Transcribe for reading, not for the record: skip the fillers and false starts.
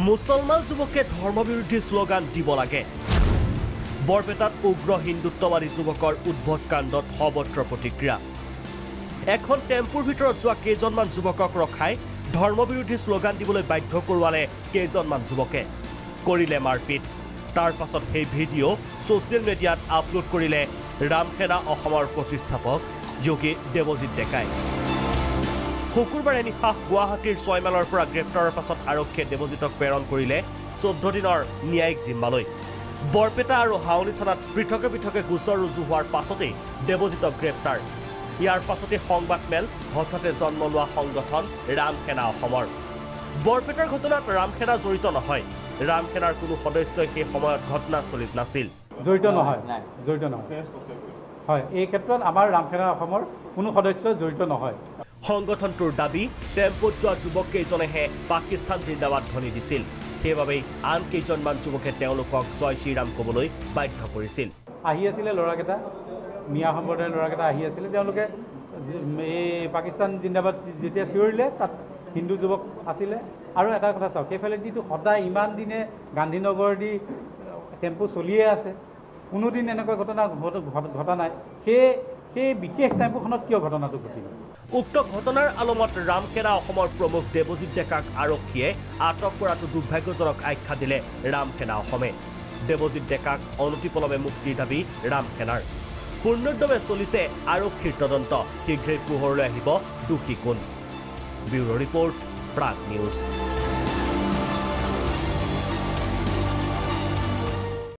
মুছলমান যুৱকে ধৰ্মবিৰোধী শ্লোগান দিব লাগে বৰপেটাত উগ্ৰ হিন্দুত্ববাদী যুৱকৰ উদ্ভট কাণ্ডত সৰ্বত্ৰ প্ৰতিক্ৰিয়া এখন টেম্পুৰ ভিতৰত যোৱা কেইজনমান যুৱকক ৰখাই ধৰ্মবিৰোধী শ্লোগান দিবলৈ বাধ্য কৰোৱালে কেইজনমান যুৱকে কৰিলে মাৰপিট তাৰ পাছত সেই ভিডিঅ' ছ'চিয়েল মিডিয়াত আপলোড কৰিলে ৰামখেনা অসমৰ প্ৰতিষ্ঠাপক যোগী দেৱজিৎ ডেকাই শুকুৰবাৰে নিশা গুৱাহাটীৰ 6 মাইলৰ পৰা গ্ৰেপ্তাৰৰ পাছত আৰক্ষীয়ে দেৱজিতক প্ৰেৰণ কৰিলে 14 দিনৰ ন্যায়িক জিম্মালৈ বৰপেটা আৰু হাউলি থানাত পৃথকে পৃথকে গোচৰ ৰুজু হোৱাৰ পাছতেই দেৱজিতক গ্ৰেপ্তাৰ ইয়াৰ পাছতে সংবাদমেল হঠাতে জন্ম লোৱা সংগঠন ৰামখেনা অসমৰ বৰপেটাৰ ঘটনাত ৰামখেনা জড়িত নহয় ৰামখেনাৰ কোনো সদস্যই সেই সময়ত ঘটনাস্থলীত নাছিল জড়িত নহয় হয় এই ক্ষেত্ৰত আমাৰ ৰামখেনা অসমৰ কোনো সদস্য জড়িত নহয় সংগঠনটোৰ দাবী টেম্পুত যোৱা যুৱক কেইজনেহে পাকিস্তান জিন্দাবাদ ধ্বনি দিছিল সেইবাবেই আন কেইজনমান যুৱকে তেওঁলোকক জয় শ্ৰীৰাম ক'বলৈ বাধ্য কৰিছিল আহি আছিলে ল'ৰাকেইটা মিয়া সম্প্ৰদায়ৰ ল'ৰাকেইটা আহি আছিলে তেওঁলোকে এই পাকিস্তান জিন্দাবাদ যেতিয়া চিঞৰিলে তাত হিন্দু যুৱক আছিলে আৰু এটা কথা চাওক সেইফালেদিতো সদায় ইমান দিনে গান্ধীনগৰেদি টেম্পু চলিয়ে আছে কোনোদিন এনেকুৱা ঘটনা ঘটা নাই সেই বিশেষ টেম্পুখনত কিয় ঘটনাটো ঘটিল উক্ত ঘটনাৰ আলমত ৰামখেনা অসমৰ প্ৰমুখ দেৱজিৎ ডেকাক আৰক্ষীয়ে আটক কৰাটো দুৰ্ভাগ্যজনক আখ্যা দিলে ৰামখেনা অসমে দেৱজিৎ ডেকাক অনতিপলমে মুক্তিৰ দাবী ৰামখেনাৰ পূৰ্ণোদ্যমে চলিছে আৰক্ষীৰ তদন্ত শীঘ্ৰেই পোহৰলৈ আহিব দোষী কোন ব্যুৰো ৰিপৰ্ট প্ৰাগ নিউজ